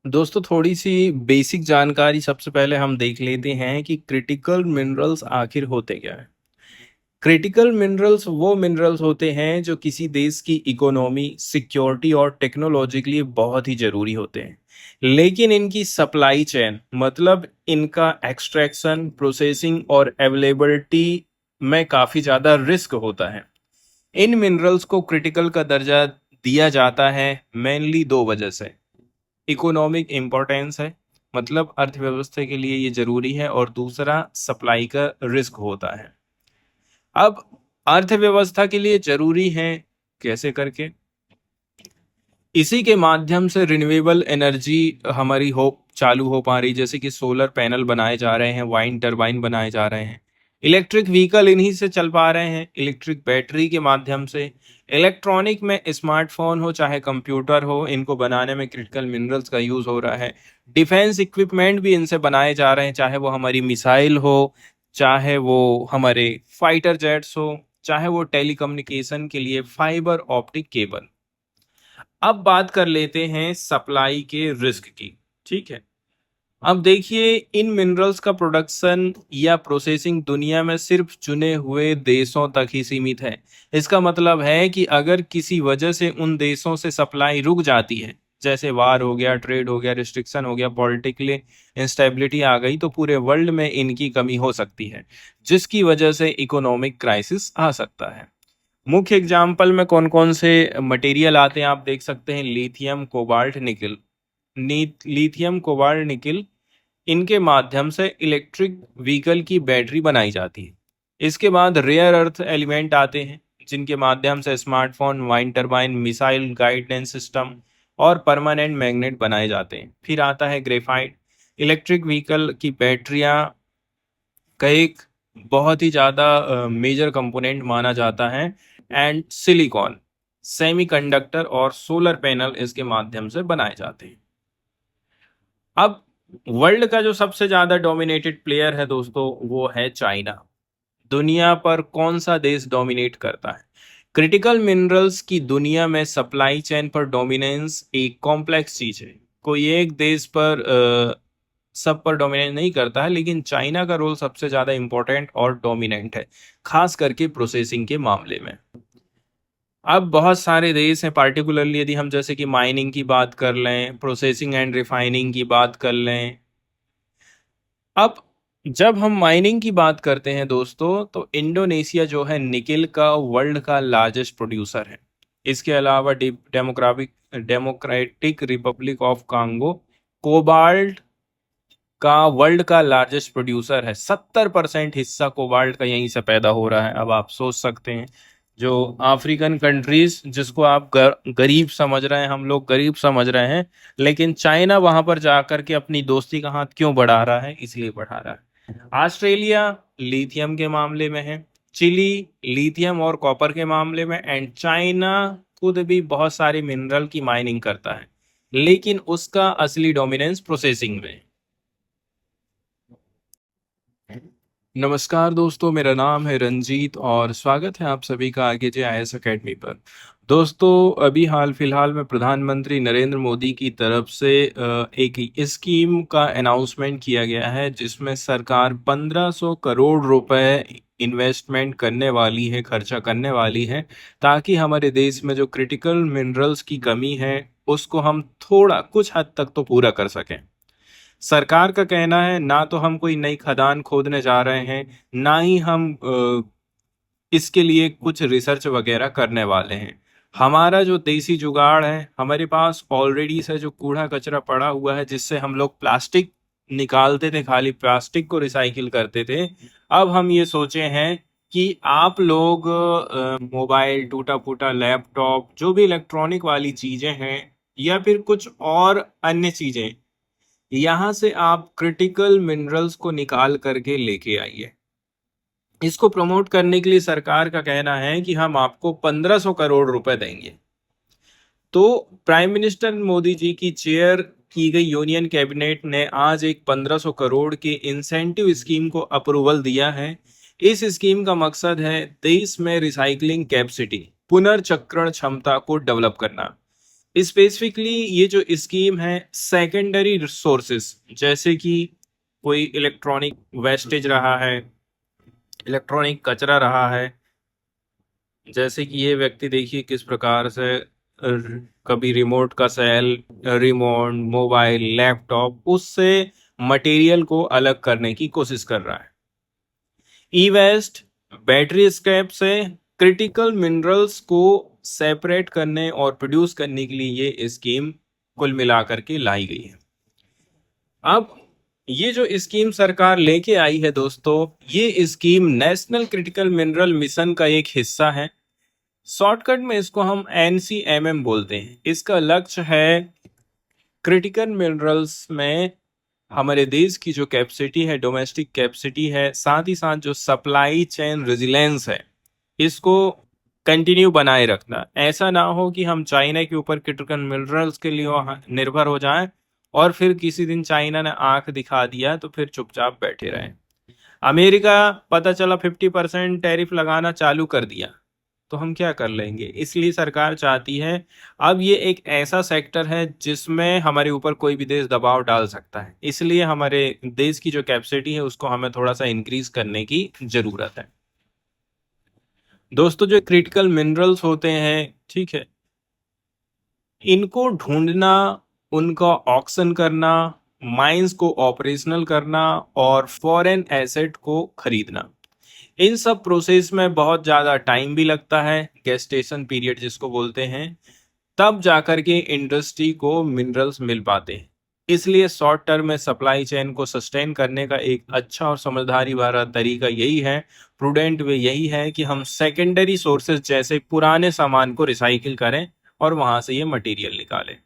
दोस्तों थोड़ी सी बेसिक जानकारी सबसे पहले हम देख लेते हैं कि क्रिटिकल मिनरल्स आखिर होते क्या है। क्रिटिकल मिनरल्स वो मिनरल्स होते हैं जो किसी देश की इकोनॉमी, सिक्योरिटी और टेक्नोलॉजी के लिए बहुत ही जरूरी होते हैं, लेकिन इनकी सप्लाई चेन मतलब इनका एक्सट्रैक्शन, प्रोसेसिंग और अवेलेबिलिटी में काफ़ी ज़्यादा रिस्क होता है। इन मिनरल्स को क्रिटिकल का दर्जा दिया जाता है मेनली दो वजह से। इकोनॉमिक इम्पोर्टेंस है, मतलब अर्थव्यवस्था के लिए ये जरूरी है, और दूसरा सप्लाई का रिस्क होता है। अब अर्थव्यवस्था के लिए जरूरी है कैसे करके, इसी के माध्यम से रिन्यूएबल एनर्जी हमारी हो चालू हो पा रही, जैसे कि सोलर पैनल बनाए जा रहे हैं, वाइंड टरबाइन बनाए जा रहे हैं, इलेक्ट्रिक व्हीकल इन्हीं से चल पा रहे हैं, इलेक्ट्रिक बैटरी के माध्यम से। इलेक्ट्रॉनिक में स्मार्टफोन हो चाहे कंप्यूटर हो, इनको बनाने में क्रिटिकल मिनरल्स का यूज हो रहा है। डिफेंस इक्विपमेंट भी इनसे बनाए जा रहे हैं, चाहे वो हमारी मिसाइल हो, चाहे वो हमारे फाइटर जेट्स हो, चाहे वो टेलीकम्युनिकेशन के लिए फाइबर ऑप्टिक केबल। अब बात कर लेते हैं सप्लाई के रिस्क की। ठीक है, अब देखिए, इन मिनरल्स का प्रोडक्शन या प्रोसेसिंग दुनिया में सिर्फ चुने हुए देशों तक ही सीमित है। इसका मतलब है कि अगर किसी वजह से उन देशों से सप्लाई रुक जाती है, जैसे वार हो गया, ट्रेड हो गया, रिस्ट्रिक्शन हो गया, पॉलिटिकली इंस्टेबिलिटी आ गई, तो पूरे वर्ल्ड में इनकी कमी हो सकती है, जिसकी वजह से इकोनॉमिक क्राइसिस आ सकता है। मुख्य एग्जाम्पल में कौन कौन से मटेरियल आते हैं आप देख सकते हैं। Lithium, cobalt, nickel. Lithium, cobalt, nickel, इनके माध्यम से इलेक्ट्रिक व्हीकल की बैटरी बनाई जाती है। इसके बाद रेयर अर्थ एलिमेंट आते हैं, जिनके माध्यम से smartphone, wind turbine, missile guidance system और परमानेंट मैग्नेट बनाए जाते हैं। फिर आता है ग्रेफाइट, इलेक्ट्रिक व्हीकल की बैटरियां का एक बहुत ही ज़्यादा मेजर कंपोनेंट माना जाता है। एंड सिलिकॉन, सेमीकंडक्टर और सोलर पैनल इसके माध्यम से बनाए जाते हैं। अब वर्ल्ड का जो सबसे ज्यादा डोमिनेटेड प्लेयर है दोस्तों, वो है चाइना। दुनिया पर कौन सा देश डोमिनेट करता है? क्रिटिकल मिनरल्स की दुनिया में सप्लाई चेन पर डोमिनेंस एक कॉम्प्लेक्स चीज है। कोई एक देश पर सब पर डोमिनेट नहीं करता है, लेकिन चाइना का रोल सबसे ज्यादा इंपॉर्टेंट और डोमिनेंट है, खास करके प्रोसेसिंग के मामले में। अब बहुत सारे देश हैं, पार्टिकुलरली यदि हम जैसे कि माइनिंग की बात कर लें, प्रोसेसिंग एंड रिफाइनिंग की बात कर लें। अब जब हम माइनिंग की बात करते हैं दोस्तों, तो इंडोनेशिया जो है निकिल का वर्ल्ड का लार्जेस्ट प्रोड्यूसर है। इसके अलावा democratic Republic of Congo cobalt का वर्ल्ड का लार्जेस्ट प्रोड्यूसर है। 70% हिस्सा कोबाल्ट का यहीं से पैदा हो रहा है। अब आप सोच सकते हैं, जो अफ्रीकन कंट्रीज जिसको आप गरीब समझ रहे हैं, हम लोग गरीब समझ रहे हैं, लेकिन चाइना वहां पर जाकर के अपनी दोस्ती का हाथ क्यों बढ़ा रहा है? इसलिए बढ़ा रहा है। ऑस्ट्रेलिया लिथियम के मामले में है, चिली लिथियम और कॉपर के मामले में, एंड चाइना खुद भी बहुत सारे मिनरल की माइनिंग करता है, लेकिन उसका असली डोमिनेंस प्रोसेसिंग में है। नमस्कार दोस्तों, मेरा नाम है रंजीत और स्वागत है आप सभी का आरकेजे अकेडमी पर। दोस्तों, अभी हाल फिलहाल में प्रधानमंत्री नरेंद्र मोदी की तरफ से एक स्कीम का अनाउंसमेंट किया गया है, जिसमें सरकार 1500 करोड़ रुपए इन्वेस्टमेंट करने वाली है, खर्चा करने वाली है, ताकि हमारे देश में जो क्रिटिकल मिनरल्स की कमी है उसको हम थोड़ा कुछ हद तक तो पूरा कर सकें। सरकार का कहना है ना तो हम कोई नई खदान खोदने जा रहे हैं, ना ही हम इसके लिए कुछ रिसर्च वगैरह करने वाले हैं। हमारा जो देसी जुगाड़ है, हमारे पास ऑलरेडी से जो कूड़ा कचरा पड़ा हुआ है, जिससे हम लोग प्लास्टिक निकालते थे, खाली प्लास्टिक को रिसाइकिल करते थे। अब हम ये सोचे हैं कि आप लोग मोबाइल, टूटा फूटा लैपटॉप, जो भी इलेक्ट्रॉनिक वाली चीजें हैं, या फिर कुछ और अन्य चीजें, यहाँ से आप क्रिटिकल मिनरल्स को निकाल करके लेके आइए। इसको प्रमोट करने के लिए सरकार का कहना है कि हम आपको 1500 करोड़ रुपए देंगे। तो प्राइम मिनिस्टर मोदी जी की चेयर की गई यूनियन कैबिनेट ने आज एक 1500 करोड़ की इंसेंटिव स्कीम को अप्रूवल दिया है। इस स्कीम का मकसद है देश में रिसाइकलिंग कैपेसिटी, पुनर्चक्रण क्षमता को डेवलप करना। स्पेसिफिकली ये जो स्कीम है सेकेंडरी रिसोर्सेस, जैसे कि कोई इलेक्ट्रॉनिक वेस्टेज रहा है, इलेक्ट्रॉनिक कचरा रहा है, जैसे कि ये व्यक्ति देखिए किस प्रकार से कभी रिमोट का सेल, रिमोट, मोबाइल, लैपटॉप, उससे मटेरियल को अलग करने की कोशिश कर रहा है। ई वेस्ट बैटरी स्क्रैप से क्रिटिकल मिनरल्स को सेपरेट करने और प्रोड्यूस करने के लिए ये स्कीम कुल मिलाकर के लाई गई है। अब ये जो स्कीम सरकार लेके आई है दोस्तों, ये scheme national critical mineral mission का एक हिस्सा है। शॉर्टकट में इसको हम NCMM बोलते हैं। इसका लक्ष्य है क्रिटिकल मिनरल्स में हमारे देश की जो कैपेसिटी है, डोमेस्टिक कैपेसिटी है, साथ ही साथ जो सप्लाई चेन रेजिलेंस है, इसको कंटिन्यू बनाए रखना। ऐसा ना हो कि हम चाइना के ऊपर क्रिटिकल मिनरल्स के लिए निर्भर हो जाएं और फिर किसी दिन चाइना ने आंख दिखा दिया तो फिर चुपचाप बैठे रहें। अमेरिका पता चला 50% टैरिफ लगाना चालू कर दिया तो हम क्या कर लेंगे। इसलिए सरकार चाहती है, अब ये एक ऐसा सेक्टर है जिसमें हमारे ऊपर कोई भी देश दबाव डाल सकता है, इसलिए हमारे देश की जो कैपेसिटी है उसको हमें थोड़ा सा इंक्रीज करने की जरूरत है। दोस्तों जो क्रिटिकल मिनरल्स होते हैं, ठीक है, इनको ढूंढना, उनका ऑक्शन करना, माइंस को ऑपरेशनल करना और फॉरेन एसेट को खरीदना, इन सब प्रोसेस में बहुत ज़्यादा टाइम भी लगता है, गेस्टेशन पीरियड जिसको बोलते हैं, तब जाकर के इंडस्ट्री को मिनरल्स मिल पाते हैं। इसलिए शॉर्ट टर्म में सप्लाई चेन को सस्टेन करने का एक अच्छा और समझदारी भरा तरीका यही है, प्रूडेंट वे यही है कि हम सेकेंडरी सोर्सेज जैसे पुराने सामान को रिसाइकिल करें और वहां से ये मटेरियल निकालें।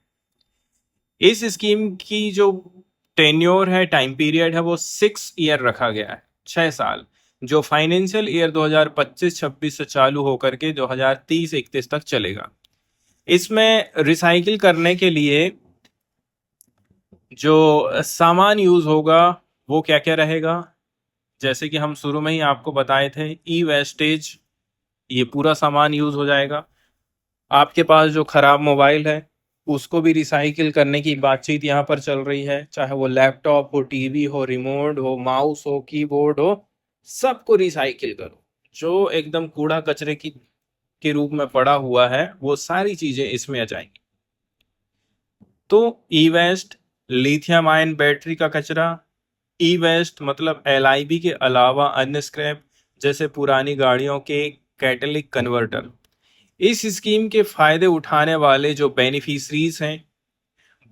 इस स्कीम की जो टेन्योर है, टाइम पीरियड है, वो 6 ईयर रखा गया है, 6 साल, जो फाइनेंशियल ईयर 2025-26 से चालू होकर के 2030-31 तक चलेगा। इसमें रिसाइकिल करने के लिए जो सामान यूज होगा वो क्या क्या रहेगा, जैसे कि हम शुरू में ही आपको बताए थे, ई वेस्टेज, ये पूरा सामान यूज हो जाएगा। आपके पास जो खराब मोबाइल है उसको भी रिसाइकिल करने की बातचीत यहाँ पर चल रही है, चाहे वो लैपटॉप हो, टीवी हो, रिमोट हो, माउस हो, कीबोर्ड हो, सबको रिसाइकिल करो। जो एकदम कूड़ा कचरे की के रूप में पड़ा हुआ है वो सारी चीजें इसमें आ जाएंगी। तो ई वेस्ट, लिथियम आयन बैटरी का कचरा, ई वेस्ट मतलब LIB के अलावा अन्य स्क्रैप जैसे पुरानी गाड़ियों के कैटलिक कन्वर्टर। इस स्कीम के फायदे उठाने वाले जो बेनिफिशरीज हैं,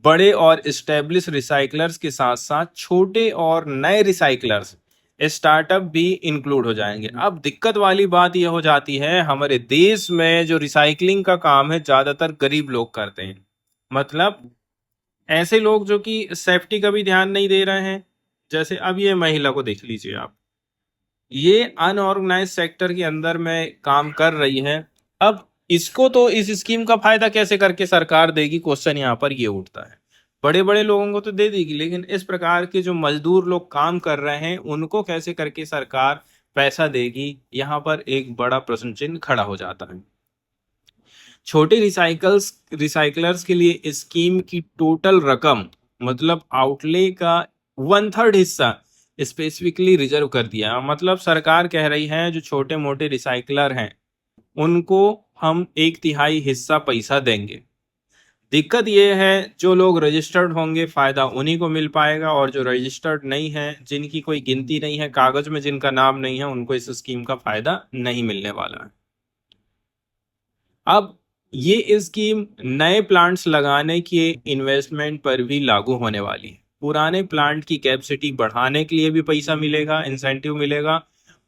बड़े और स्टेब्लिश रिसाइकलर्स के साथ साथ छोटे और नए रिसाइकलर्स, स्टार्टअप भी इंक्लूड हो जाएंगे। अब दिक्कत वाली बात यह हो जाती है, हमारे देश में जो रिसाइकलिंग का काम है ज्यादातर गरीब लोग करते हैं, मतलब ऐसे लोग जो कि सेफ्टी का भी ध्यान नहीं दे रहे हैं। जैसे अब ये महिला को देख लीजिए आप, ये अनऑर्गेनाइज सेक्टर के अंदर में काम कर रही है। अब इसको तो इस स्कीम का फायदा कैसे करके सरकार देगी, क्वेश्चन यहाँ पर ये उठता है। बड़े बड़े लोगों को तो दे देगी, लेकिन इस प्रकार के जो मजदूर लोग काम कर रहे हैं उनको कैसे करके सरकार पैसा देगी, यहाँ पर एक बड़ा प्रश्न चिन्ह खड़ा हो जाता है। छोटे रिसाइकलर्स के लिए स्कीम की टोटल रकम, मतलब आउटले का 1/3 हिस्सा स्पेसिफिकली रिजर्व कर दिया। मतलब सरकार कह रही है जो छोटे मोटे रिसाइकलर हैं उनको हम 1/3 हिस्सा पैसा देंगे। दिक्कत यह है, जो लोग रजिस्टर्ड होंगे फायदा उन्हीं को मिल पाएगा, और जो रजिस्टर्ड नहीं है, जिनकी कोई गिनती नहीं है, कागज में जिनका नाम नहीं है, उनको इस स्कीम का फायदा नहीं मिलने वाला है। अब ये स्कीम नए प्लांट्स लगाने के इन्वेस्टमेंट पर भी लागू होने वाली है। पुराने प्लांट की कैपेसिटी बढ़ाने के लिए भी पैसा मिलेगा, इंसेंटिव मिलेगा।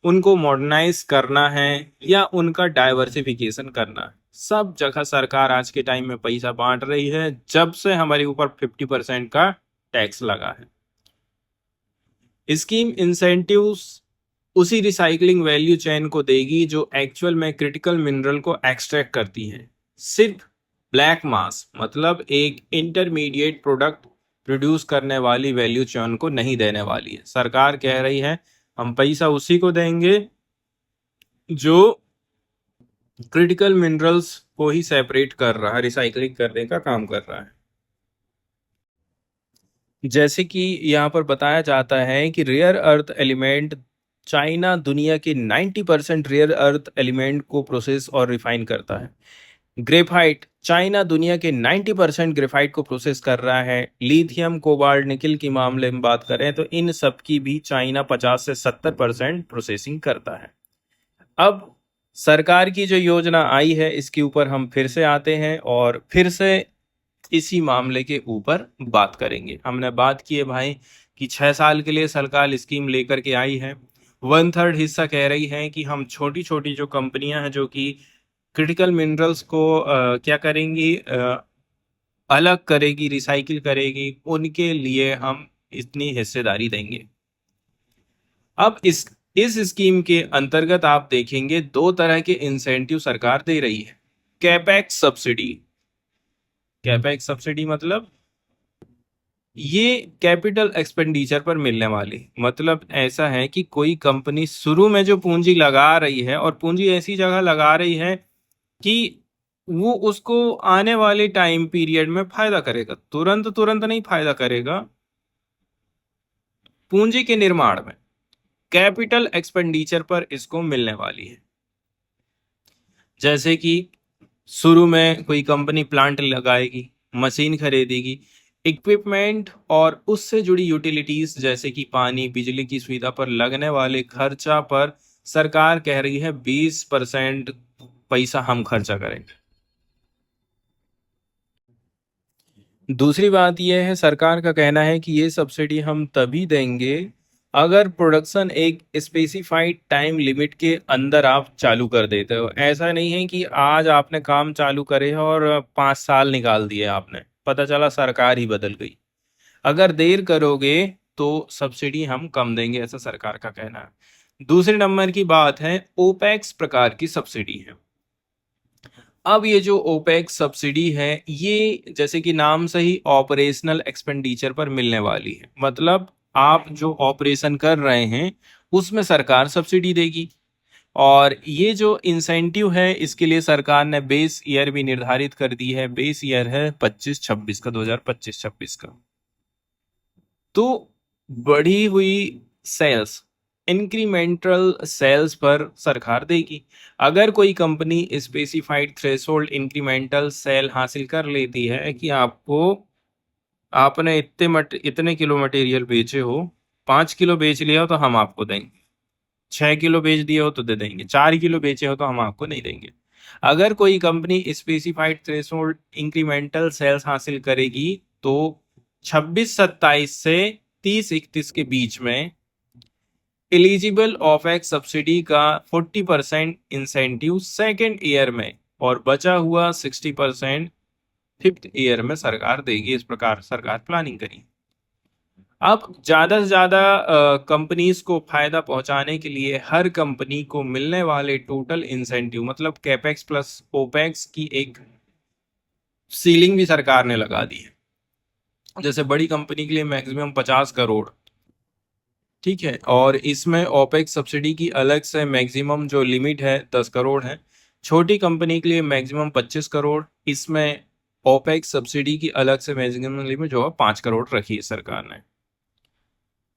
उनको मॉडर्नाइज करना है या उनका डाइवर्सिफिकेशन करना है, सब जगह सरकार आज के टाइम में पैसा बांट रही है, जब से हमारे ऊपर 50% का टैक्स लगा है। स्कीम इंसेंटिव्स उसी रिसाइकलिंग वैल्यू चेन को देगी जो एक्चुअल में क्रिटिकल मिनरल को एक्सट्रैक्ट करती है। सिर्फ ब्लैक मास, मतलब एक इंटरमीडिएट प्रोडक्ट प्रोड्यूस करने वाली वैल्यू चेन को नहीं देने वाली है। सरकार कह रही है हम पैसा उसी को देंगे जो क्रिटिकल मिनरल्स को ही सेपरेट कर रहा है, रिसाइकलिंग करने का काम कर रहा है। जैसे कि यहाँ पर बताया जाता है कि रेयर अर्थ एलिमेंट, चाइना दुनिया के 90% रेयर अर्थ एलिमेंट को प्रोसेस और रिफाइन करता है। ग्रेफाइट, चाइना दुनिया के 90% ग्रेफाइट को प्रोसेस कर रहा है। लिथियम, कोबाल्ट, निकिल की मामले में बात करें तो इन सब की भी चाइना 50 से 70% प्रोसेसिंग करता है। अब सरकार की जो योजना आई है इसके ऊपर हम फिर से आते हैं और फिर से इसी मामले के ऊपर बात करेंगे। हमने बात की है भाई कि 6 साल के लिए सरकार स्कीम लेकर के आई है। 1/3 हिस्सा कह रही है कि हम छोटी छोटी जो कंपनियां हैं जो कि क्रिटिकल मिनरल्स को क्या करेंगी, अलग करेगी, रिसाइकिल करेगी, उनके लिए हम इतनी हिस्सेदारी देंगे। अब इस स्कीम के अंतर्गत आप देखेंगे 2 तरह के इंसेंटिव सरकार दे रही है। कैपेक्स सब्सिडी, कैपेक्स सब्सिडी मतलब ये कैपिटल एक्सपेंडिचर पर मिलने वाली, मतलब ऐसा है कि कोई कंपनी शुरू में जो पूंजी लगा रही है और पूंजी ऐसी जगह लगा रही है कि वो उसको आने वाले टाइम पीरियड में फायदा करेगा, तुरंत तुरंत नहीं फायदा करेगा, पूंजी के निर्माण में कैपिटल एक्सपेंडिचर पर इसको मिलने वाली है। जैसे कि शुरू में कोई कंपनी प्लांट लगाएगी, मशीन खरीदेगी, इक्विपमेंट और उससे जुड़ी यूटिलिटीज जैसे कि पानी, बिजली की सुविधा पर लगने वाले खर्चा पर सरकार कह रही है 20% पैसा हम खर्चा करेंगे। दूसरी बात यह है, सरकार का कहना है कि ये सब्सिडी हम तभी देंगे अगर प्रोडक्शन एक स्पेसिफाइड टाइम लिमिट के अंदर आप चालू कर देते हो। ऐसा नहीं है कि आज आपने काम चालू करे और 5 साल निकाल दिए आपने, पता चला सरकार ही बदल गई। अगर देर करोगे तो सब्सिडी हम कम देंगे, ऐसा सरकार का कहना है। दूसरे नंबर की बात है ओपेक्स प्रकार की सब्सिडी है। अब ये जो ओपेक्स सब्सिडी है ये जैसे कि नाम से ही ऑपरेशनल एक्सपेंडिचर पर मिलने वाली है, मतलब आप जो ऑपरेशन कर रहे हैं उसमें सरकार सब्सिडी देगी। और ये जो इंसेंटिव है इसके लिए सरकार ने बेस ईयर भी निर्धारित कर दी है। बेस ईयर है 25-26 का, 2025-26 का। तो बढ़ी हुई सेल्स, इंक्रीमेंटल सेल्स पर सरकार देगी। अगर कोई company specified threshold incremental sale हासिल कर लेती है कि आपको, आपने इतने किलो मटेरियल बेचे हो, 5 किलो बेच लिया हो तो हम आपको देंगे, 6 किलो बेच दिए हो तो दे देंगे, 4 किलो बेचे हो तो हम आपको नहीं देंगे। अगर कोई company specified threshold incremental sales हासिल करेगी तो 26-27 से 30-31 के बीच में एलिजिबल ऑफेक्स सब्सिडी का 40% इंसेंटिव सेकेंड ईयर में और बचा हुआ 60% फिफ्थ ईयर में सरकार देगी। इस प्रकार सरकार प्लानिंग करी। अब ज़्यादा से ज़्यादा कंपनीज को फायदा पहुंचाने के लिए हर कंपनी को मिलने वाले टोटल इंसेंटिव मतलब कैपेक्स प्लस ओपेक्स की एक सीलिंग भी सरकार ने लगा दी है। जैसे बड़ी कंपनी के लिए मैक्सिमम 50 करोड़, ठीक है, और इसमें ओपेक्स सब्सिडी की अलग से मैक्सिमम जो लिमिट है 10 करोड़ है। छोटी कंपनी के लिए मैक्सिमम 25 करोड़, इसमें ओपेक्स सब्सिडी की अलग से मैक्सिमम लिमिट जो है 5 करोड़ रखी है सरकार ने।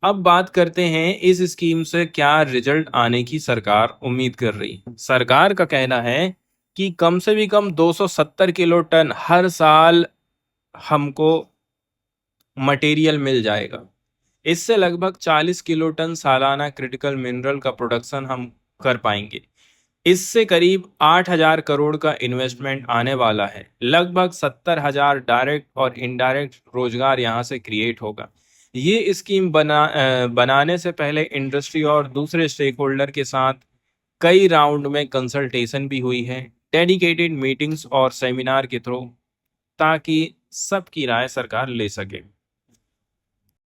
अब बात करते हैं इस स्कीम से क्या रिजल्ट आने की सरकार उम्मीद कर रही। सरकार का कहना है कि कम से भी कम 270 किलो टन हर साल हमको मटेरियल मिल जाएगा। इससे लगभग 40 किलो टन सालाना क्रिटिकल मिनरल का प्रोडक्शन हम कर पाएंगे। इससे करीब 8,000 करोड़ का इन्वेस्टमेंट आने वाला है। लगभग 70,000 डायरेक्ट और इनडायरेक्ट रोजगार यहाँ से क्रिएट होगा। ये स्कीम बनाने से पहले इंडस्ट्री और दूसरे स्टेक होल्डर के साथ कई राउंड में कंसल्टेशन भी हुई है, डेडिकेटेड मीटिंग्स और सेमिनार के थ्रू, ताकि सबकी राय सरकार ले सके।